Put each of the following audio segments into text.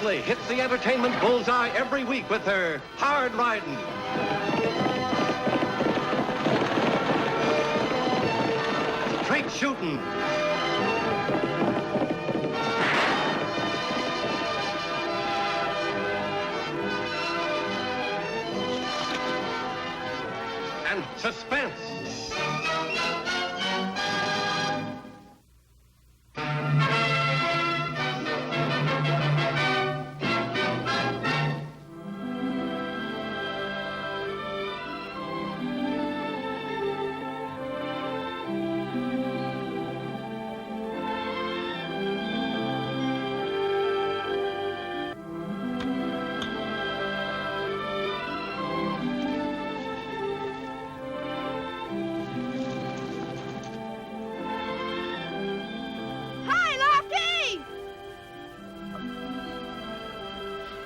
Oakley hits the entertainment bullseye every week with her hard riding. Straight shooting. And suspense.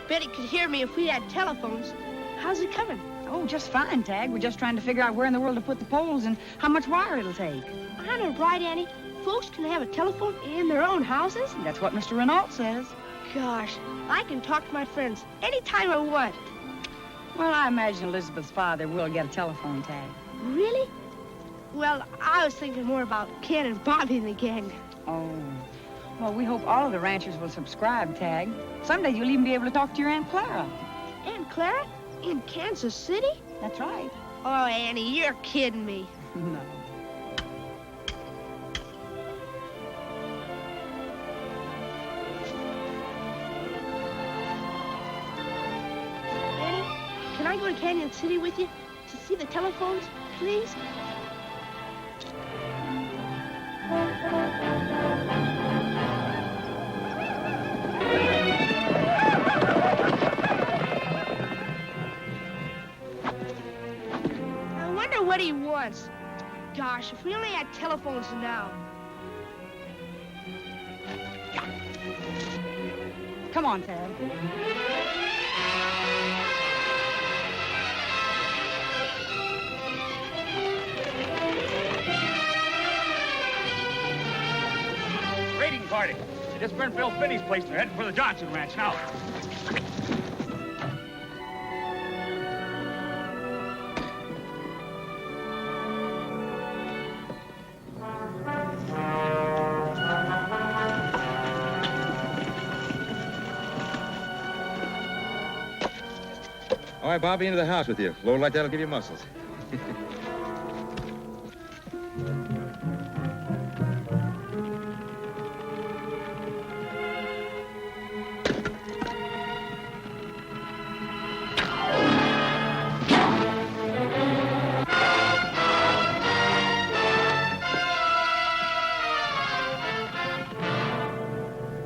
Bet he could hear me if we had telephones. How's it coming? Oh, just fine, Tagg. We're just trying to figure out where in the world to put the poles and how much wire it'll take. Aren't I right, Annie? Folks can have a telephone in their own houses? That's what Mr. Renault says. Gosh, I can talk to my friends anytime I want. Well, I imagine Elizabeth's father will get a telephone, Tagg. Really? Well, I was thinking more about Ken and Bobby and the gang. Oh. Well, we hope all of the ranchers will subscribe, Tagg. Someday you'll even be able to talk to your Aunt Clara. Aunt Clara? In Kansas City? That's right. Oh, Annie, you're kidding me. No. Annie, can I go to Canyon City with you to see the telephones, please? What he wants. Gosh, if we only had telephones now. Come on, Tagg. Raiding party. They just burned Bill Finney's place. They're heading for the Johnson Ranch now. All right, Bobby, into the house with you. Load like that'll give you muscles.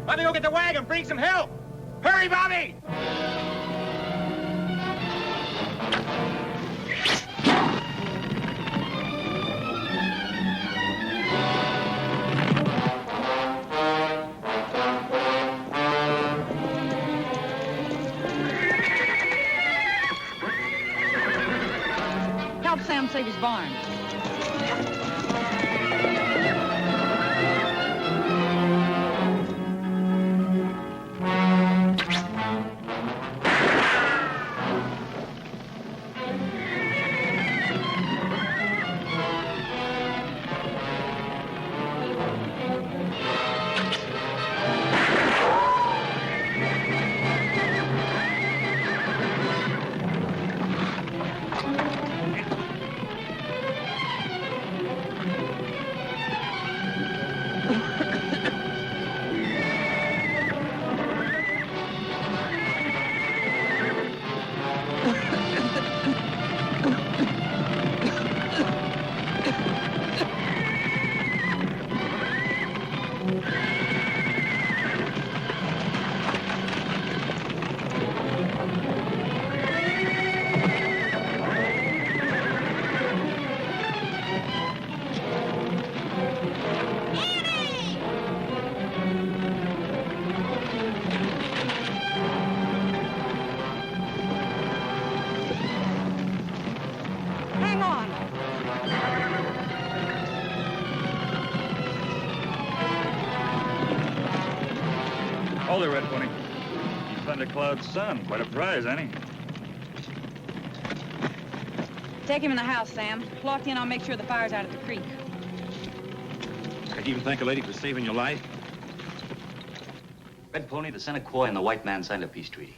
Let me go get the wagon. Bring some help. Hurry, Bobby! Help Sam save his barn. Thundercloud's son. Quite a prize, Annie. Take him in the house, Sam. Lofty and I'll make sure the fire's out at the creek. I even thank a lady for saving your life. Red Pony, the Seneca and the white man signed a peace treaty.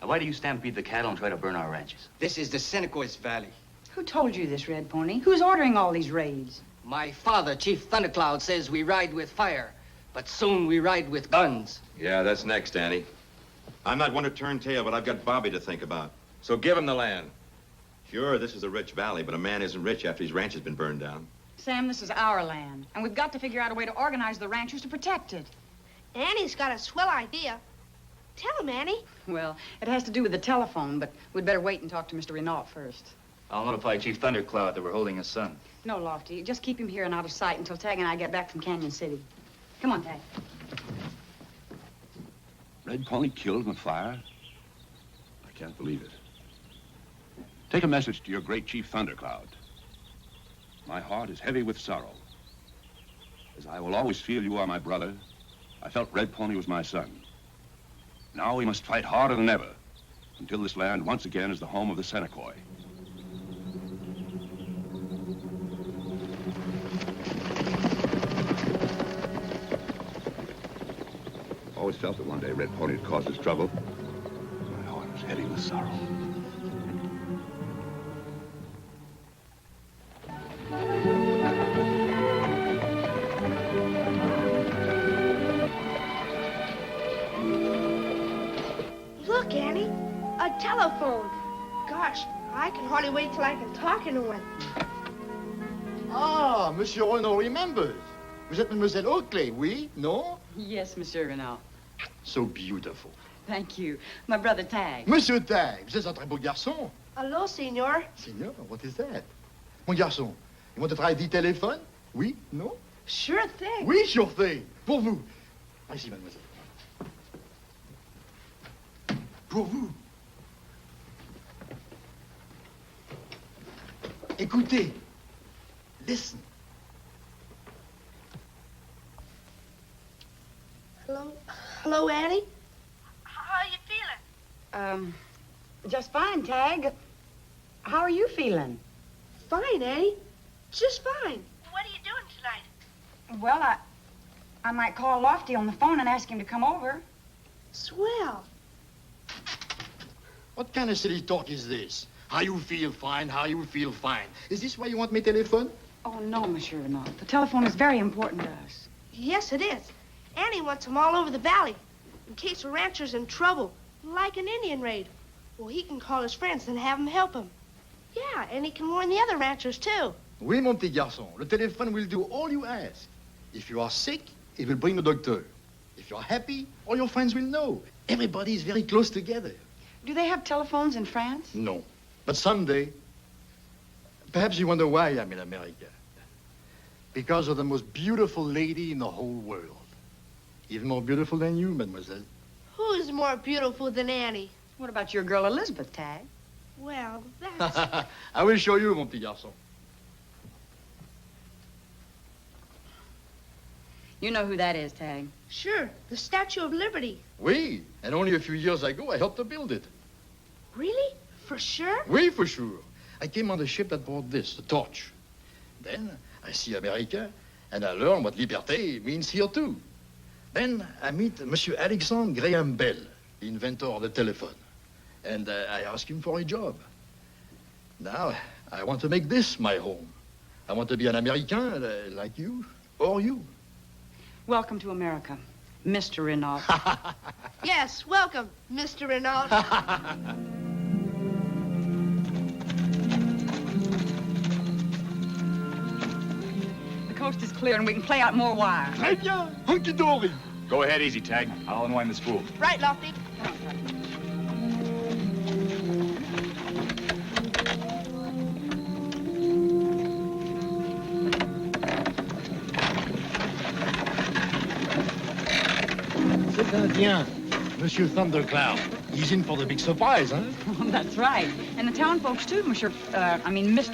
Now, why do you stampede the cattle and try to burn our ranches? This is the Seneca's Valley. Who told you this, Red Pony? Who's ordering all these raids? My father, Chief Thundercloud, says we ride with fire, but soon we ride with guns. Yeah, that's next, Annie. I'm not one to turn tail, but I've got Bobby to think about. So give him the land. Sure, this is a rich valley, but a man isn't rich after his ranch has been burned down. Sam, this is our land, and we've got to figure out a way to organize the ranchers to protect it. Annie's got a swell idea. Tell him, Annie. Well, it has to do with the telephone, but we'd better wait and talk to Mr. Renault first. I'll notify Chief Thundercloud that we're holding his son. No, Lofty, just keep him here and out of sight until Tagg and I get back from Canyon City. Come on, Tagg. Red Pony killed in the fire? I can't believe it. Take a message to your great Chief Thundercloud. My heart is heavy with sorrow. As I will always feel you are my brother, I felt Red Pony was my son. Now we must fight harder than ever until this land once again is the home of the Seneca. Always felt that one day Red Pony would cause us trouble. My heart was heavy with sorrow. Look, Annie, a telephone. Gosh, I can hardly wait till I can talk into one. Ah, Monsieur Renault remembers. Vous êtes Mademoiselle Oakley, oui? No? Yes, Monsieur Renault. So beautiful. Thank you. My brother Tagg. Monsieur Tagg, vous êtes un très beau garçon. Hello, senor. Signor, what is that? Mon garçon, you want to try the telephone? Oui? No? Sure thing. Oui, sure thing. Pour vous. Ici, mademoiselle. Pour vous. Écoutez. Listen. Hello, Annie. How are you feeling? Just fine, Tagg. How are you feeling? Fine, Annie. Just fine. What are you doing tonight? Well, I might call Lofty on the phone and ask him to come over. Swell. What kind of silly talk is this? How you feel fine, how you feel fine. Is this why you want my telephone? Oh, no, Monsieur Renault. The telephone is very important to us. Yes, it is. Annie wants them all over the valley, in case a rancher's in trouble, like an Indian raid. Well, he can call his friends and have them help him. Yeah, and he can warn the other ranchers, too. Oui, mon petit garçon. Le téléphone will do all you ask. If you are sick, it will bring the doctor. If you are happy, all your friends will know. Everybody is very close together. Do they have telephones in France? No. But someday, perhaps you wonder why I'm in America. Because of the most beautiful lady in the whole world. Even more beautiful than you, mademoiselle. Who's more beautiful than Annie? What about your girl Elizabeth, Tagg? Well, that's... I will show you, mon petit garçon. You know who that is, Tagg. Sure, the Statue of Liberty. Oui, and only a few years ago, I helped to build it. Really? For sure? Oui, for sure. I came on the ship that brought this, the torch. Then I see America, and I learn what liberté means here, too. Then I meet Monsieur Alexandre Graham Bell, the inventor of the telephone. And I ask him for a job. Now, I want to make this my home. I want to be an American like you, or you. Welcome to America, Mr. Renault. Yes, welcome, Mr. Renault. The coast is clear and we can play out more wire. Très bien, hunky-dory. Go ahead, easy, Tagg. I'll unwind the spool. Right, Lofty. C'est Indien, Monsieur Thundercloud. He's in for the big surprise, huh? That's right. And the town folks, too, Mr.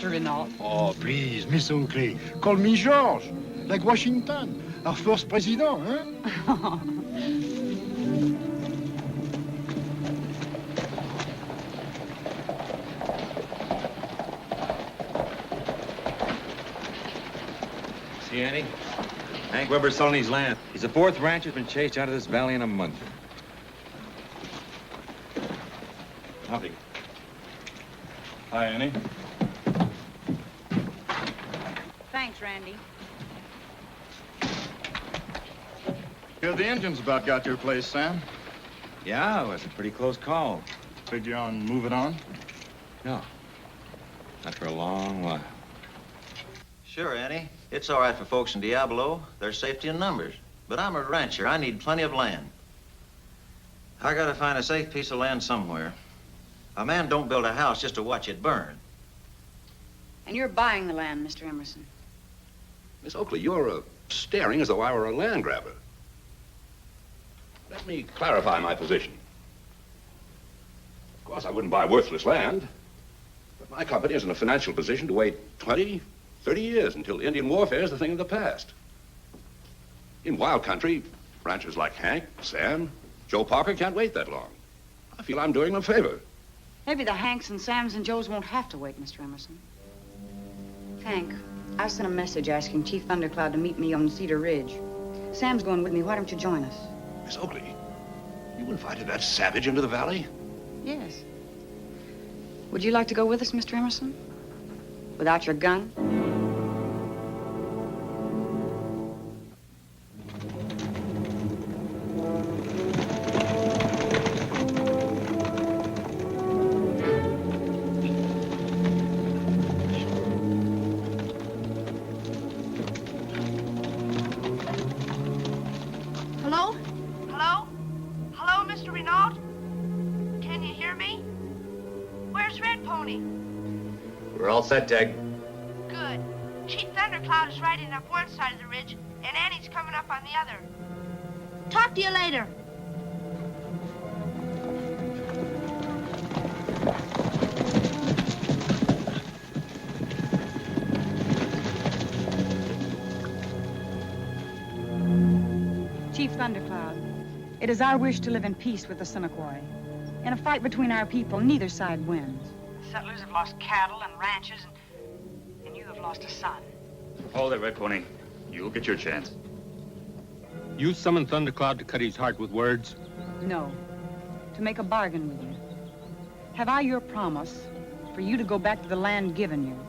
Renault. Oh, please, Miss Oakley. Call me George, like Washington, our first president, huh? See, Annie? Hank Weber's selling his land. He's the fourth rancher that's been chased out of this valley in a month. Howdy. Hi, Annie. Thanks, Randy. Hear the engine's about got your place, Sam. Yeah, it was a pretty close call. Figure on moving on? No. Not for a long while. Sure, Annie. It's all right for folks in Diablo. There's safety in numbers. But I'm a rancher. I need plenty of land. I gotta find a safe piece of land somewhere. A man don't build a house just to watch it burn. And you're buying the land, Mr. Emerson. Miss Oakley, you're staring as though I were a land grabber. Let me clarify my position. Of course, I wouldn't buy worthless land. But my company is in a financial position to wait 20, 30 years until Indian warfare is the thing of the past. In wild country, ranchers like Hank, Sam, Joe Parker can't wait that long. I feel I'm doing them a favor. Maybe the Hanks and Sams and Joes won't have to wait, Mr. Emerson. Hank, I sent a message asking Chief Thundercloud to meet me on Cedar Ridge. Sam's going with me. Why don't you join us? Miss Oakley, you invited that savage into the valley? Yes. Would you like to go with us, Mr. Emerson? Without your gun? Hello? Hello? Hello, Mr. Renault? Can you hear me? Where's Red Pony? We're all set, Tagg. Good. Chief Thundercloud is riding up one side of the ridge, and Annie's coming up on the other. Talk to you later. Chief Thundercloud, it is our wish to live in peace with the Senequoy. In a fight between our people, neither side wins. The settlers have lost cattle and ranches, and you have lost a son. Hold it, Red Pony. You'll get your chance. You summoned Thundercloud to cut his heart with words? No, to make a bargain with you. Have I your promise for you to go back to the land given you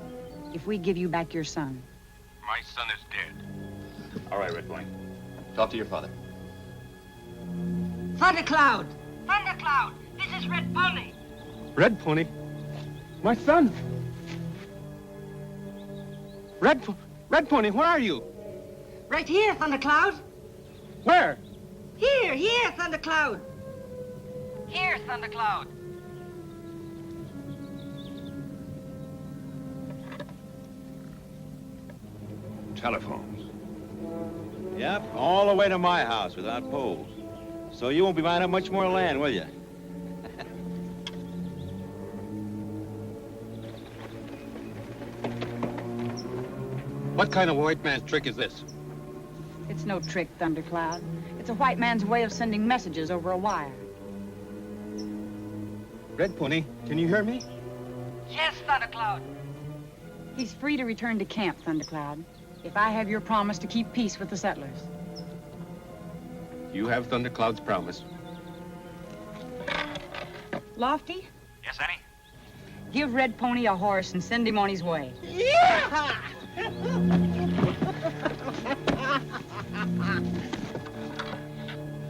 if we give you back your son? My son is dead. All right, Red Pony. Talk to your father. Thundercloud! Thundercloud, this is Red Pony. Red Pony? My son! Red Pony, where are you? Right here, Thundercloud. Where? Here, Thundercloud. Here, Thundercloud. Telephones. Yep, all the way to my house without poles. So you won't be buying up much more land, will you? What kind of white man's trick is this? It's no trick, Thundercloud. It's a white man's way of sending messages over a wire. Red Pony, can you hear me? Yes, Thundercloud. He's free to return to camp, Thundercloud, if I have your promise to keep peace with the settlers. You have Thundercloud's promise. Lofty, Yes, Annie? give Red Pony a horse and send him on his way. Yeah!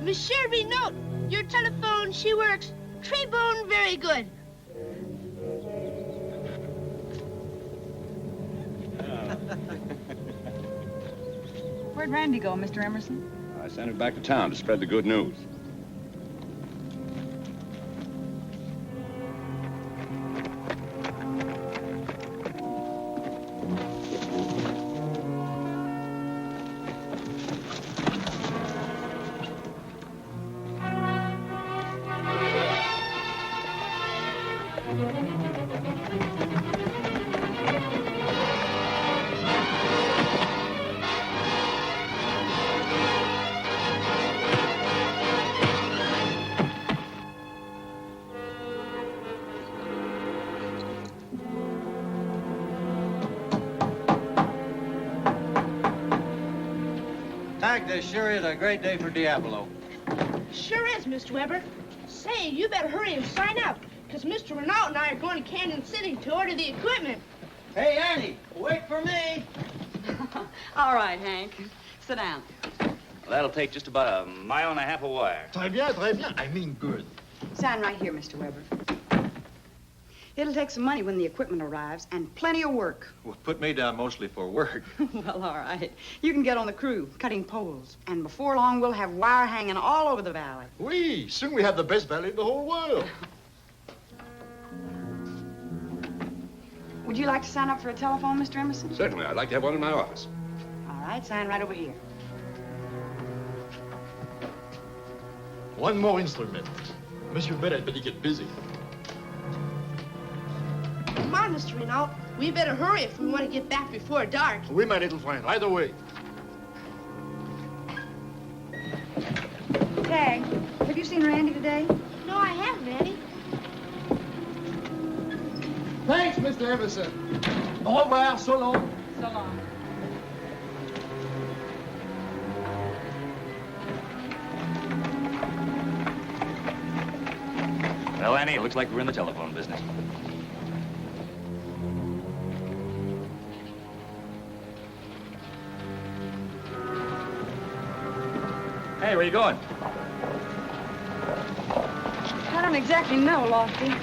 Monsieur Renault, your telephone, she works. Très bon, very good. Where'd Randy go, Mr. Emerson? I sent it back to town to spread the good news. Tagg, this sure is a great day for Diablo. Sure is, Mr. Weber. Say, you better hurry and sign up, because Mr. Renault and I are going to Canyon City to order the equipment. Hey, Annie, wait for me. All right, Hank. Sit down. Well, that'll take just about a mile and a half of wire. Très bien, très bien. I mean good. Sign right here, Mr. Weber. It'll take some money when the equipment arrives, and plenty of work. Well, put me down mostly for work. Well, all right. You can get on the crew, cutting poles. And before long, we'll have wire hanging all over the valley. Oui, soon we have the best valley in the whole world. Would you like to sign up for a telephone, Mr. Emerson? Certainly. I'd like to have one in my office. All right, sign right over here. One more instrument. Monsieur Bell had better get busy. Come on, Mr. Renault. We better hurry if we want to get back before dark. Oui, my little friend. Right away. Tagg, have you seen Randy today? No, I haven't, Annie. Thanks, Mr. Emerson. Au revoir, so long. So long. Well, Annie, it looks like we're in the telephone business. Hey, where you going? I don't exactly know, Lofty.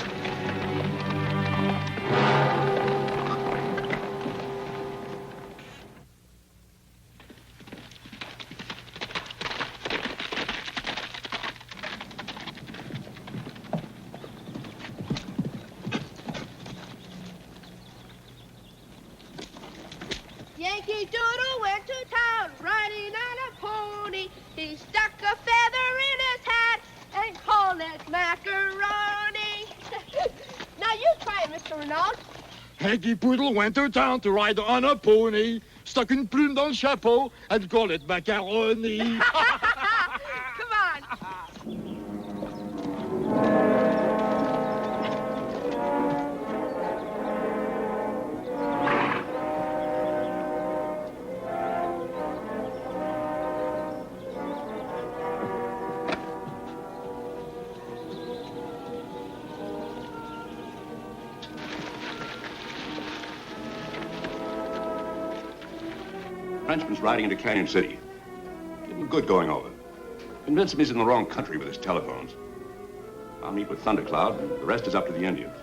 Yankee Doodle went to town riding on a pony. He stuck a feather in his hat and called it macaroni. Now you try it, Mr. Renault. Yankee Poodle went to town to ride on a pony, stuck une plume dans le chapeau, and called it macaroni. Come on. Frenchman's riding into Canyon City. Give him good going over. Convince him he's in the wrong country with his telephones. I'll meet with Thundercloud, and the rest is up to the Indians.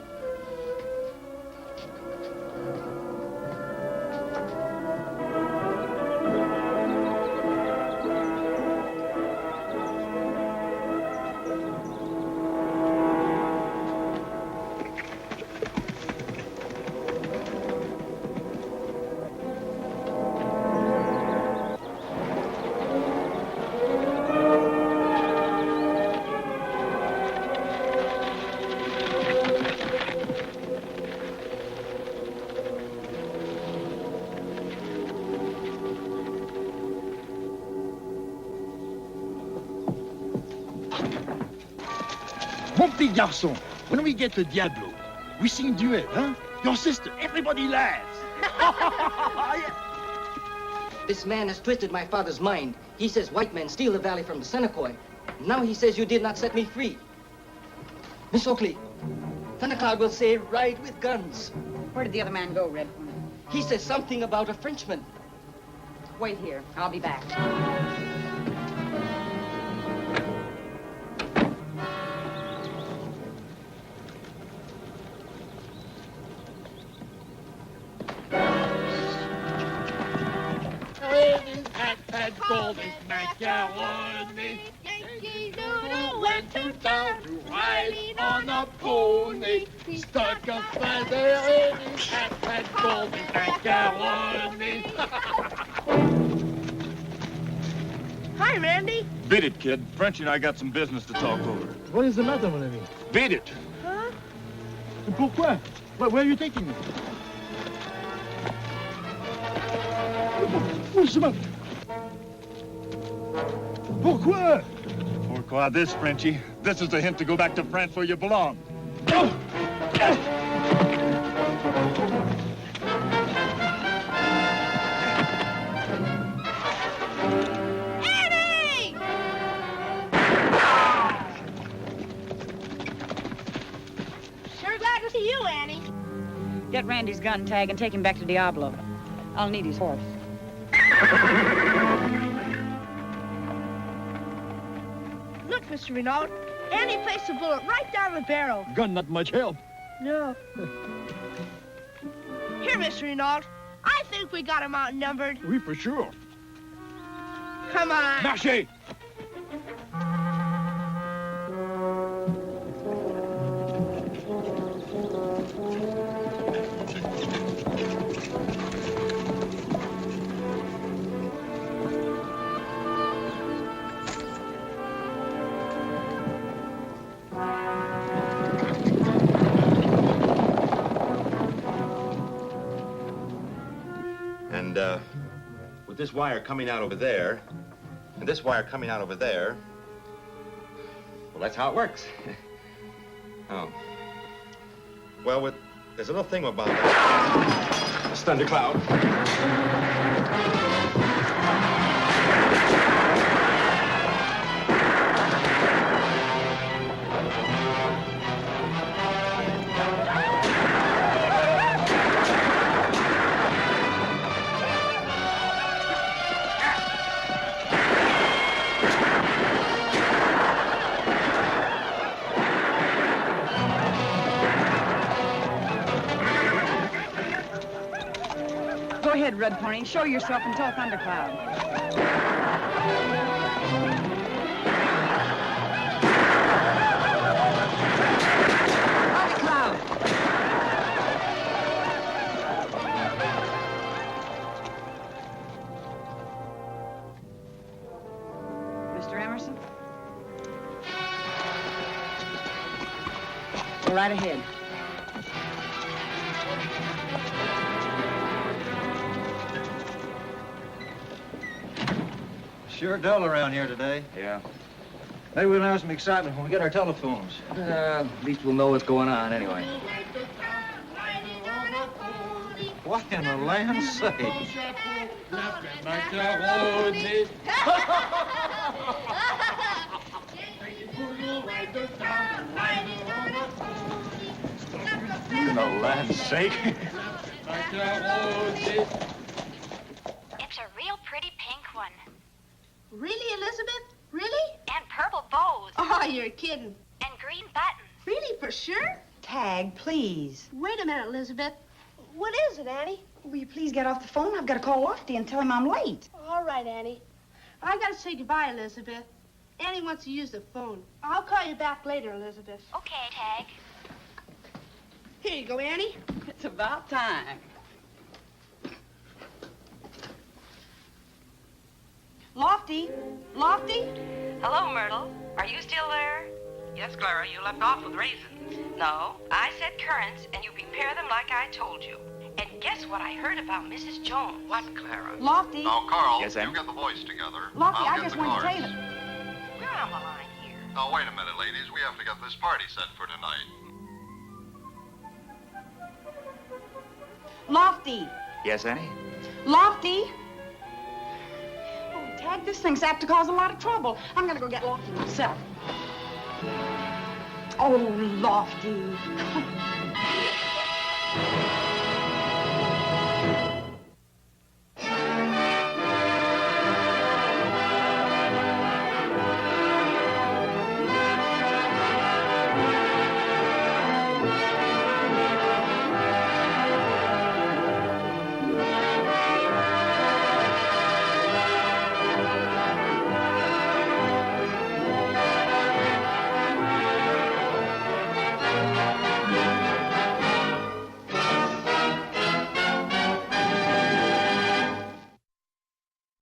Mon petit garçon, when we get to Diablo, we sing duet, huh? Your sister, everybody laughs. This man has twisted my father's mind. He says white men steal the valley from the Senecoy. Now he says you did not set me free. Miss Oakley, Thundercloud will say ride with guns. Where did the other man go, Red? He says something about a Frenchman. Wait here. I'll be back. And called it macaroni. Yankee Doodle went to town Riding on a pony, stuck a feather in his hat and called it macaroni. Hi, Randy. Beat it, kid. Frenchie and I got some business to talk over. What is the matter, mon ami? Beat it. Huh? Pourquoi? Where are you taking me? Pourquoi? Pourquoi this, Frenchie? This is the hint to go back to France where you belong. Get Randy's gun, Tagg, and take him back to Diablo. I'll need his horse. Look, Mr. Renaud. Annie placed the bullet right down the barrel. Gun not much help. No. Here, Mr. Renaud. I think we got him outnumbered. We for sure. Come on. Marche! And, with this wire coming out over there, and this wire coming out over there, well, that's how it works. Oh. Well, there's a little thing about this thundercloud. Go ahead, Red Pony. Show yourself and tell Thundercloud. Thundercloud! Mr. Emerson? Go right ahead. Sure dull around here today. Yeah. Maybe we'll have some excitement when we get our telephones. At least we'll know what's going on anyway. What in the land's sake? In the land's sake. It's a real pretty pink one. Really, Elizabeth? Really? And purple bows. Oh, you're kidding. And green buttons. Really, for sure? Tagg, please. Wait a minute, Elizabeth. What is it, Annie? Will you please get off the phone? I've got to call Lofty and tell him I'm late. All right, Annie. I gotta say goodbye, Elizabeth. Annie wants to use the phone. I'll call you back later, Elizabeth. Okay, Tagg. Here you go, Annie. It's about time. Lofty? Lofty? Hello, Myrtle. Are you still there? Yes, Clara, you left off with raisins. No, I said currants, and you prepare them like I told you. And guess what I heard about Mrs. Jones? What, Clara? Lofty? Now, Carl, Yes, Em? you get the boys together. Lofty, I'll I get just the wanted to cards. tell you that... We're on the line here. Now, wait a minute, ladies. We have to get this party set for tonight. Lofty! Yes, Annie? Lofty! Oh, Tagg, this thing's apt to cause a lot of trouble. I'm gonna go get Lofty myself. Oh, Lofty.